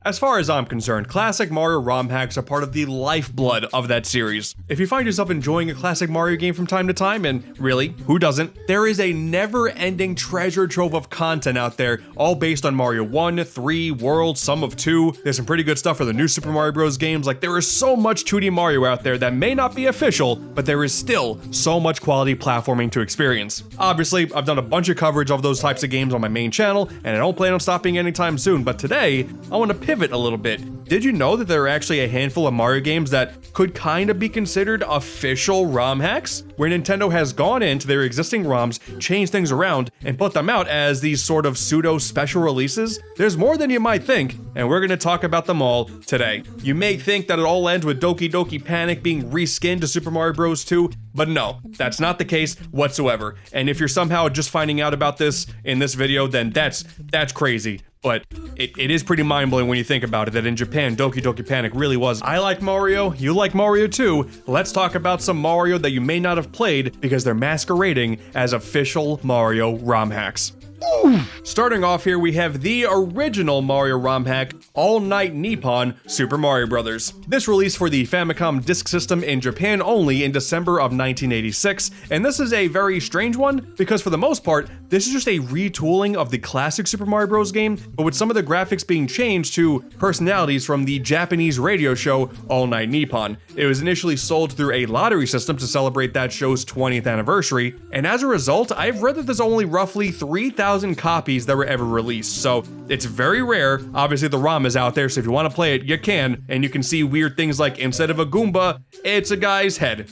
As far as I'm concerned, classic Mario ROM hacks are part of the lifeblood of that series. If you find yourself enjoying a classic Mario game from time to time, and really, who doesn't, there is a never-ending treasure trove of content out there, all based on Mario 1, 3, World, some of 2. There's some pretty good stuff for the new Super Mario Bros. Games. Like, there is so much 2D Mario out there that may not be official, but there is still so much quality platforming to experience. Obviously, I've done a bunch of coverage of those types of games on my main channel, and I don't plan on stopping anytime soon, but today, I want to pivot a little bit. Did you know that there are actually a handful of Mario games that could kind of be considered official ROM hacks? Where Nintendo has gone into their existing ROMs, changed things around, and put them out as these sort of pseudo special releases? There's more than you might think, and we're going to talk about them all today. You may think that it all ends with Doki Doki Panic being reskinned to Super Mario Bros. 2, but no, that's not the case whatsoever. And if you're somehow just finding out about this in this video, then that's crazy. But it is pretty mind-blowing when you think about it, that in Japan, Doki Doki Panic really was, I like Mario, you like Mario too, let's talk about some Mario that you may not have played because they're masquerading as official Mario ROM hacks. Starting off here, we have the original Mario ROM hack, All Night Nippon Super Mario Bros. This released for the Famicom Disk System in Japan only in December of 1986, and this is a very strange one because for the most part, this is just a retooling of the classic Super Mario Bros. Game, but with some of the graphics being changed to personalities from the Japanese radio show All Night Nippon. It was initially sold through a lottery system to celebrate that show's 20th anniversary, and as a result, I've read that there's only roughly 3,000 copies that were ever released, so it's very rare. Obviously the ROM is out there, so if you want to play it, you can, and you can see weird things like instead of a Goomba, it's a guy's head.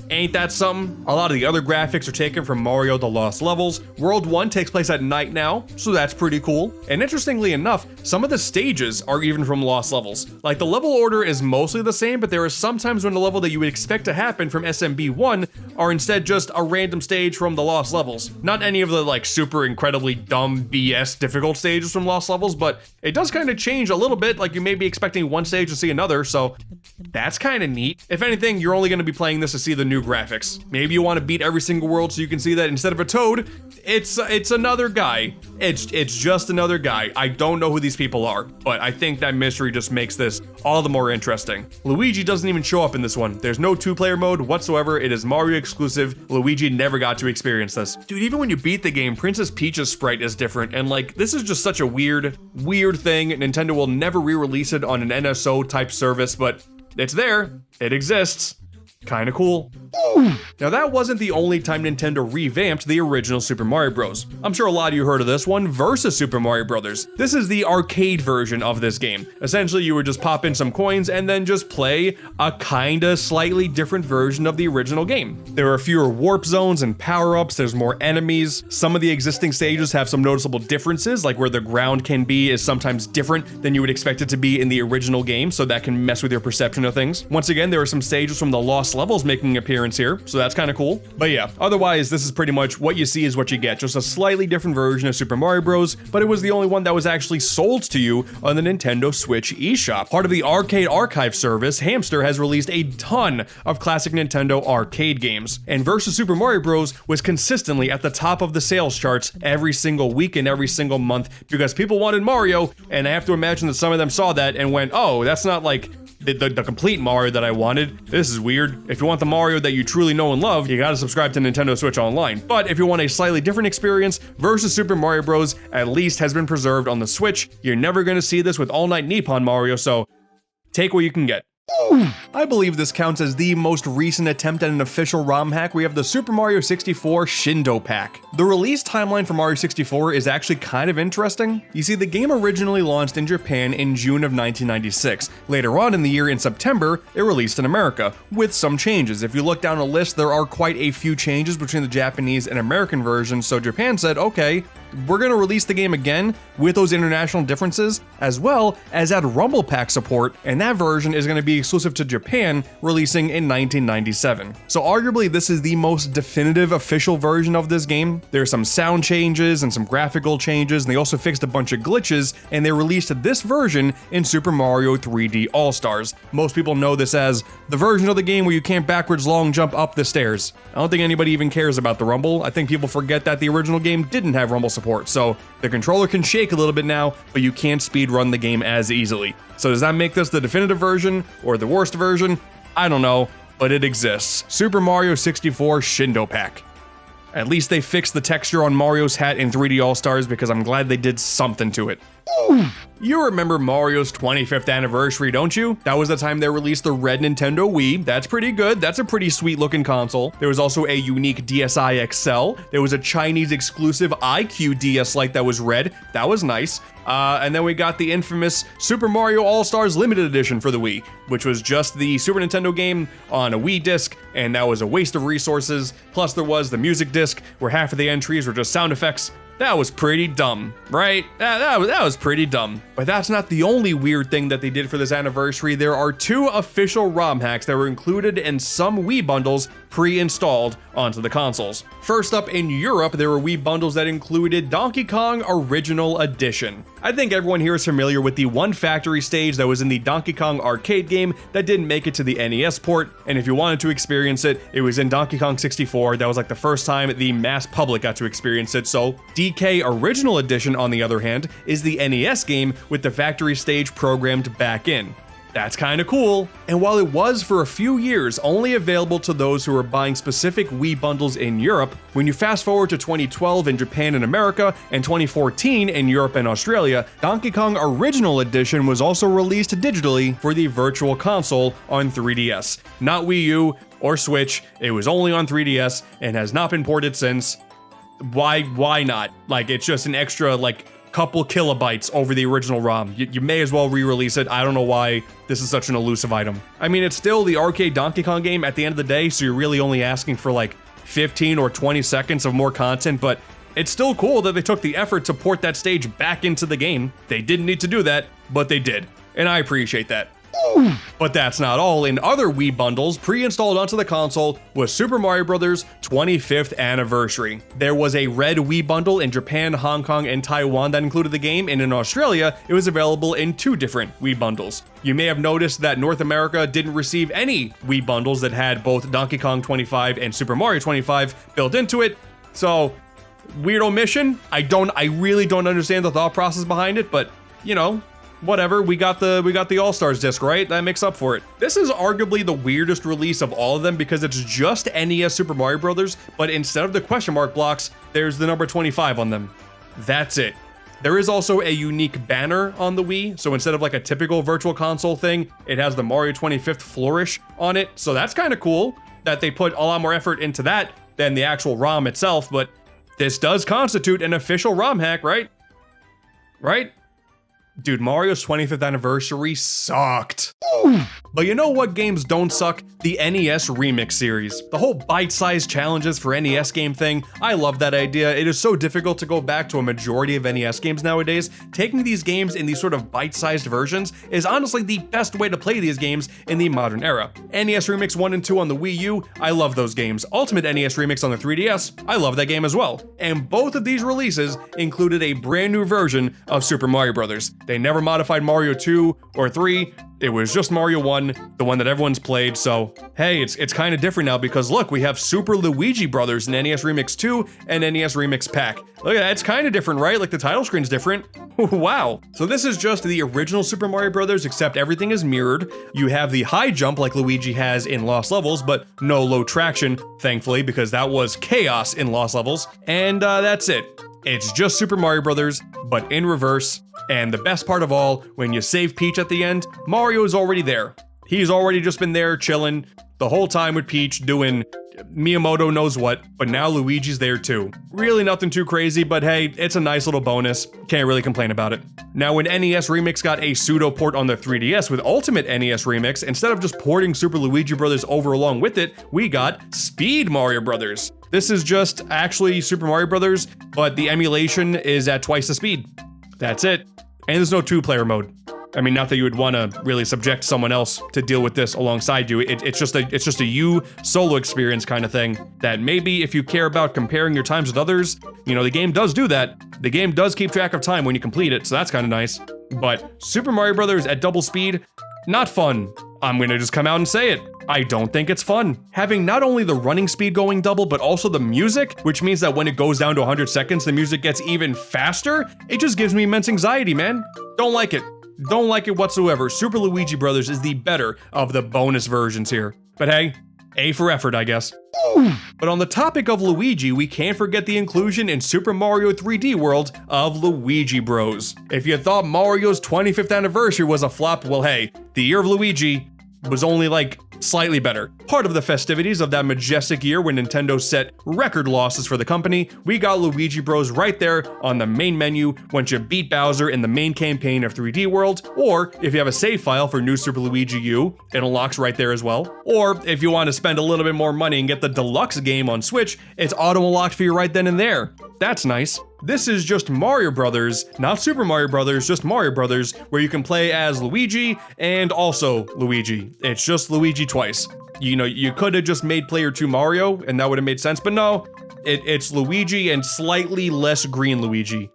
Ain't that something? A lot of the other graphics are taken from Mario The Lost Levels. World 1 takes place at night now, so that's pretty cool. And interestingly enough, some of the stages are even from Lost Levels. Like, the level order is mostly the same, but there are some times when the level that you would expect to happen from SMB 1 are instead just a random stage from the Lost Levels. Not any of the like super incredibly dumb BS difficult stages from Lost Levels, but it does kind of change a little bit. Like, you may be expecting one stage to see another, so that's kind of neat. If anything, you're only going to be playing this to see the new graphics. Maybe you want to beat every single world so you can see that instead of a Toad, it's another guy. It's just another guy. I don't know who these people are, but I think that mystery just makes this all the more interesting. Luigi doesn't even show up in this one. There's no two-player mode whatsoever. It is Mario exclusive. Luigi never got to experience this. Dude, even when you beat the game, Princess Peach's sprite is different, and like, this is just such a weird thing. Nintendo will never re-release it on an NSO type service, but it's there. It exists. Kinda cool. Now that wasn't the only time Nintendo revamped the original Super Mario Bros. I'm sure a lot of you heard of this one, Versus Super Mario Bros. This is the arcade version of this game. Essentially, you would just pop in some coins and then just play a kinda slightly different version of the original game. There are fewer warp zones and power-ups, there's more enemies. Some of the existing stages have some noticeable differences, like where the ground can be is sometimes different than you would expect it to be in the original game, so that can mess with your perception of things. Once again, there are some stages from the Lost Levels making an appearance here, so that's kind of cool. But yeah, otherwise this is pretty much what you see is what you get, just a slightly different version of Super Mario Bros, but it was the only one that was actually sold to you on the Nintendo Switch eShop. Part of the Arcade Archive service, Hamster has released a ton of classic Nintendo arcade games, and Versus Super Mario Bros was consistently at the top of the sales charts every single week and every single month because people wanted Mario, and I have to imagine that some of them saw that and went, oh, that's not like the complete Mario that I wanted. This is weird. If you want the Mario that you truly know and love, you gotta subscribe to Nintendo Switch Online. But if you want a slightly different experience, Versus Super Mario Bros. At least has been preserved on the Switch. You're never gonna see this with All Night Nippon Mario, so take what you can get. I believe this counts as the most recent attempt at an official ROM hack. We have the Super Mario 64 Shindo Pack. The release timeline for Mario 64 is actually kind of interesting. You see, the game originally launched in Japan in June of 1996. Later on in the year, in September, it released in America, with some changes. If you look down a list, there are quite a few changes between the Japanese and American versions, so Japan said, okay, we're going to release the game again with those international differences, as well as add Rumble Pack support, and that version is going to be exclusive to Japan, releasing in 1997. So arguably this is the most definitive official version of this game. There's some sound changes and some graphical changes, and they also fixed a bunch of glitches, and they released this version in Super Mario 3D All-Stars. Most people know this as the version of the game where you can't backwards long jump up the stairs. I don't think anybody even cares about the Rumble. I think people forget that the original game didn't have Rumble support, so the controller can shake a little bit now, but you can't speedrun the game as easily. So does that make this the definitive version or the worst version? I don't know, but it exists. Super Mario 64 Shindo Pack. At least they fixed the texture on Mario's hat in 3D All-Stars because I'm glad they did something to it. You remember Mario's 25th anniversary, don't you? That was the time they released the red Nintendo Wii. That's pretty good. That's a pretty sweet looking console. There was also a unique DSi XL. There was a Chinese exclusive IQ DS Lite that was red. That was nice. And then we got the infamous Super Mario All-Stars Limited Edition for the Wii, which was just the Super Nintendo game on a Wii disc, and that was a waste of resources. Plus there was the music disc, where half of the entries were just sound effects. That was pretty dumb, right? That was pretty dumb. But that's not the only weird thing that they did for this anniversary. There are 2 official ROM hacks that were included in some Wii bundles pre-installed onto the consoles. First up, in Europe, there were Wii bundles that included Donkey Kong Original Edition. I think everyone here is familiar with the one factory stage that was in the Donkey Kong arcade game that didn't make it to the NES port, and if you wanted to experience it, it was in Donkey Kong 64. That was like the first time the mass public got to experience it. So DK Original Edition, on the other hand, is the NES game with the factory stage programmed back in. That's kinda cool. And while it was for a few years only available to those who were buying specific Wii bundles in Europe, when you fast forward to 2012 in Japan and America, and 2014 in Europe and Australia, Donkey Kong Original Edition was also released digitally for the Virtual Console on 3DS. Not Wii U or Switch, it was only on 3DS and has not been ported since. Why not? Like, it's just an extra, like, couple kilobytes over the original ROM. You may as well re-release it. I don't know why this is such an elusive item. I mean, it's still the arcade Donkey Kong game at the end of the day, so you're really only asking for like 15 or 20 seconds of more content, but it's still cool that they took the effort to port that stage back into the game. They didn't need to do that, but they did, and I appreciate that. But that's not all. In other Wii bundles pre-installed onto the console was Super Mario Bros. 25th Anniversary. There was a red Wii bundle in Japan, Hong Kong, and Taiwan that included the game, and in Australia, it was available in 2 different Wii bundles. You may have noticed that North America didn't receive any Wii bundles that had both Donkey Kong 25 and Super Mario 25 built into it, so weird omission. I really don't understand the thought process behind it, but you know, whatever, we got the All-Stars disc, right? That makes up for it. This is arguably the weirdest release of all of them because it's just NES Super Mario Bros., but instead of the question mark blocks, there's the number 25 on them. That's it. There is also a unique banner on the Wii, so instead of like a typical Virtual Console thing, it has the Mario 25th flourish on it, so that's kind of cool that they put a lot more effort into that than the actual ROM itself, but this does constitute an official ROM hack, right? Right? Dude, Mario's 25th anniversary sucked. But you know what games don't suck? The NES Remix series. The whole bite-sized challenges for NES game thing, I love that idea. It is so difficult to go back to a majority of NES games nowadays. Taking these games in these sort of bite-sized versions is honestly the best way to play these games in the modern era. NES Remix 1 and 2 on the Wii U, I love those games. Ultimate NES Remix on the 3DS, I love that game as well. And both of these releases included a brand new version of Super Mario Bros. They never modified Mario 2 or 3, it was just Mario 1, the one that everyone's played, so hey, it's kind of different now because look, we have Super Luigi Brothers in NES Remix 2 and NES Remix Pack. Look at that, it's kind of different, right? Like the title screen's different. Wow. So this is just the original Super Mario Brothers, except everything is mirrored. You have the high jump like Luigi has in Lost Levels, but no low traction, thankfully, because that was chaos in Lost Levels. And that's it. It's just Super Mario Brothers, but in reverse. And the best part of all, when you save Peach at the end, Mario's already there. He's already just been there chilling the whole time with Peach doing Miyamoto knows what, but now Luigi's there too. Really nothing too crazy, but hey, it's a nice little bonus. Can't really complain about it. Now when NES Remix got a pseudo port on the 3DS with Ultimate NES Remix, instead of just porting Super Luigi Brothers over along with it, we got Speed Mario Brothers. This is just actually Super Mario Brothers, but the emulation is at twice the speed. That's it. And there's no 2-player mode. I mean, not that you would want to really subject someone else to deal with this alongside you. It's just a you solo experience kind of thing that maybe if you care about comparing your times with others, you know, the game does do that. The game does keep track of time when you complete it, so that's kind of nice. But Super Mario Brothers at double speed, not fun. I'm gonna just come out and say it. I don't think it's fun. Having not only the running speed going double, but also the music, which means that when it goes down to 100 seconds, the music gets even faster. It just gives me immense anxiety, man. Don't like it. Don't like it whatsoever. Super Luigi Brothers is the better of the bonus versions here. But hey, A for effort, I guess. But on the topic of Luigi, we can't forget the inclusion in Super Mario 3D World of Luigi Bros. If you thought Mario's 25th anniversary was a flop, well hey, the year of Luigi was only like slightly better. Part of the festivities of that majestic year when Nintendo set record losses for the company, we got Luigi Bros right there on the main menu once you beat Bowser in the main campaign of 3D World, or if you have a save file for New Super Luigi U, it unlocks right there as well. Or if you want to spend a little bit more money and get the deluxe game on Switch, it's auto-unlocked for you right then and there. That's nice. This is just Mario Brothers, not Super Mario Brothers, just Mario Brothers, where you can play as Luigi and also Luigi. It's just Luigi twice. You know, you could have just made player 2 Mario and that would have made sense, but no, it's Luigi and slightly less green Luigi.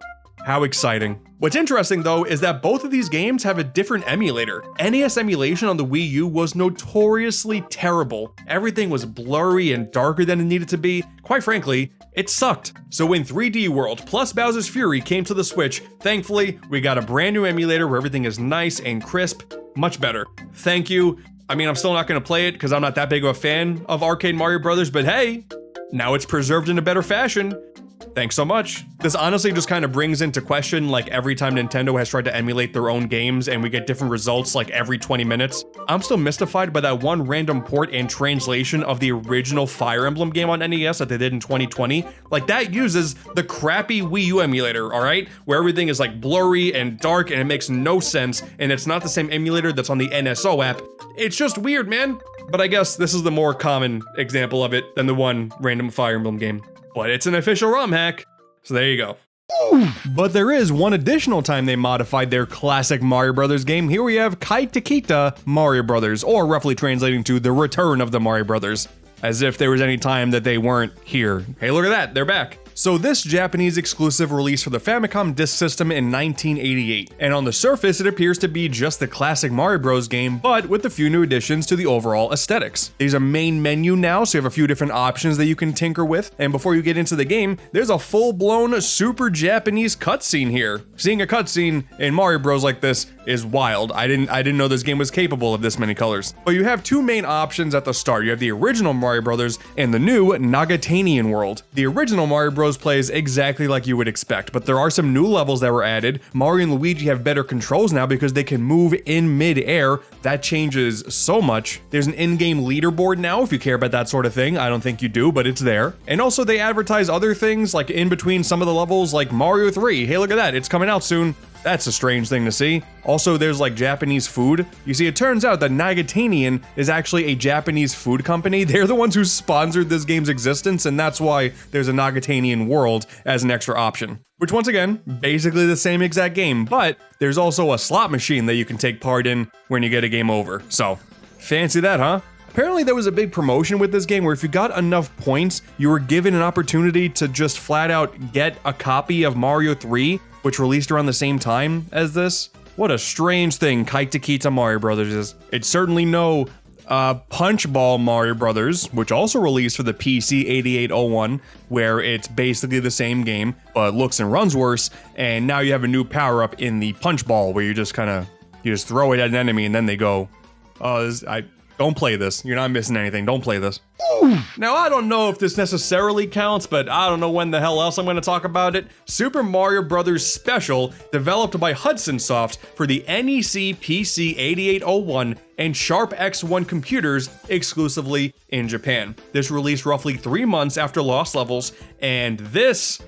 How exciting. What's interesting though is that both of these games have a different emulator. NES emulation on the Wii U was notoriously terrible. Everything was blurry and darker than it needed to be. Quite frankly, it sucked. So when 3D World plus Bowser's Fury came to the Switch, thankfully, we got a brand new emulator where everything is nice and crisp, much better. Thank you. I mean, I'm still not gonna play it because I'm not that big of a fan of arcade Mario Brothers, but hey, now it's preserved in a better fashion. Thanks so much. This honestly just kind of brings into question like every time Nintendo has tried to emulate their own games and we get different results like every 20 minutes. I'm still mystified by that one random port and translation of the original Fire Emblem game on NES that they did in 2020. Like that uses the crappy Wii U emulator, all right? Where everything is like blurry and dark and it makes no sense and it's not the same emulator that's on the NSO app. It's just weird, man. But I guess this is the more common example of it than the one random Fire Emblem game. But it's an official ROM hack, so there you go. But there is one additional time they modified their classic Mario Brothers game. Here we have Kite Takita Mario Brothers, or roughly translating to the return of the Mario Brothers. As if there was any time that they weren't here. Hey, look at that, they're back. So this Japanese exclusive released for the Famicom Disk System in 1988, and on the surface it appears to be just the classic Mario Bros game, but with a few new additions to the overall aesthetics. There's a main menu now, so you have a few different options that you can tinker with, and before you get into the game, there's a full-blown super Japanese cutscene here. Seeing a cutscene in Mario Bros like this is wild. I didn't know this game was capable of this many colors. But you have two main options at the start. You have the original Mario Brothers and the new Nagatanian world. The original Mario Bros plays exactly like you would expect, but there are some new levels that were added. Mario and Luigi have better controls now because they can move in mid-air. That changes so much. There's an in-game leaderboard now if you care about that sort of thing. I don't think you do, but it's there. And also they advertise other things like in between some of the levels, like Mario 3. Hey, look at that, it's coming out soon. That's a strange thing to see. Also, there's like Japanese food. You see, it turns out that Nagatanian is actually a Japanese food company. They're the ones who sponsored this game's existence, and that's why there's a Nagatanian world as an extra option. Which once again, basically the same exact game, but there's also a slot machine that you can take part in when you get a game over. So, fancy that, huh? Apparently there was a big promotion with this game where if you got enough points, you were given an opportunity to just flat out get a copy of Mario 3, which released around the same time as this. What a strange thing Kite Takita Mario Brothers is. It's certainly no Punchball Mario Brothers, which also released for the PC 8801, where it's basically the same game, but looks and runs worse, and now you have a new power-up in the Punchball, where you just throw it at an enemy and then they go, oh, don't play this. You're not missing anything. Don't play this. Now, I don't know if this necessarily counts, but I don't know when the hell else I'm going to talk about it. Super Mario Bros. Special, developed by Hudson Soft for the NEC PC 8801 and Sharp X1 computers exclusively in Japan. This released roughly 3 months after Lost Levels, and this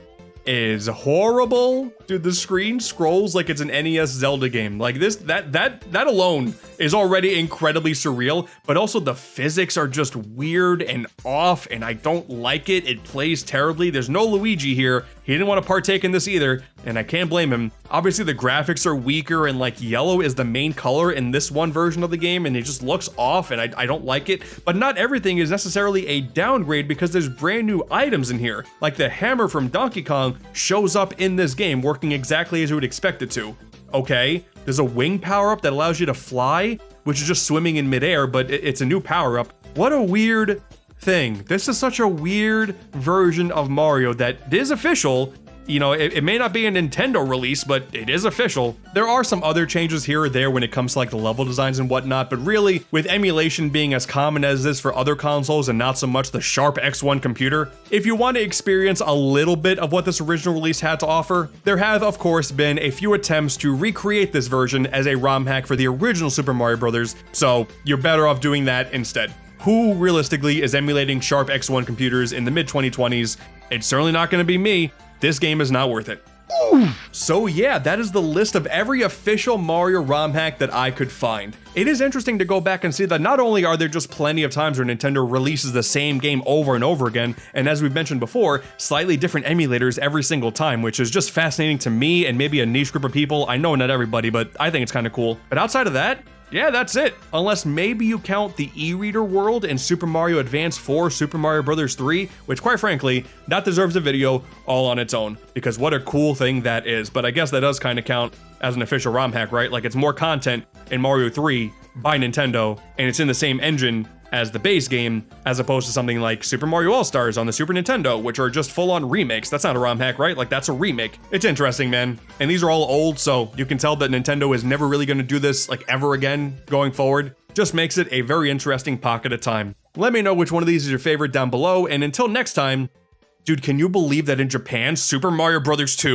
is horrible. Dude, the screen scrolls like it's an NES Zelda game. Like this, that alone is already incredibly surreal, but also the physics are just weird and off, and I don't like it. It plays terribly. There's no Luigi here. He didn't want to partake in this either, and I can't blame him. Obviously, the graphics are weaker, and like yellow is the main color in this one version of the game, and it just looks off, and I don't like it. But not everything is necessarily a downgrade because there's brand new items in here. Like the hammer from Donkey Kong shows up in this game, working exactly as you would expect it to. Okay, There's a wing power-up that allows you to fly, which is just swimming in midair, but it's a new power-up. What a weird thing. This is such a weird version of Mario that is official. You know, it may not be a Nintendo release, but it is official. There are some other changes here or there when it comes to like the level designs and whatnot, but really, with emulation being as common as this for other consoles and not so much the Sharp X1 computer, if you want to experience a little bit of what this original release had to offer, there have, of course, been a few attempts to recreate this version as a ROM hack for the original Super Mario Bros., so you're better off doing that instead. Who realistically is emulating Sharp X1 computers in the mid-2020s? It's certainly not going to be me. This game is not worth it. So yeah, that is the list of every official Mario ROM hack that I could find. It is interesting to go back and see that not only are there just plenty of times where Nintendo releases the same game over and over again, and as we've mentioned before, slightly different emulators every single time, which is just fascinating to me and maybe a niche group of people. I know not everybody, but I think it's kind of cool. But outside of that, yeah, that's it. Unless maybe you count the e-reader world in Super Mario Advance 4, Super Mario Bros. 3, which quite frankly, that deserves a video all on its own, because what a cool thing that is. But I guess that does kind of count as an official ROM hack, right? Like, it's more content in Mario 3 by Nintendo, and it's in the same engine as the base game, as opposed to something like Super Mario All-Stars on the Super Nintendo, which are just full-on remakes. That's not a ROM hack, right? Like, that's a remake. It's interesting, man. And these are all old, so you can tell that Nintendo is never really going to do this, like, ever again going forward. Just makes it a very interesting pocket of time. Let me know which one of these is your favorite down below, and until next time, dude, can you believe that in Japan, Super Mario Bros. 2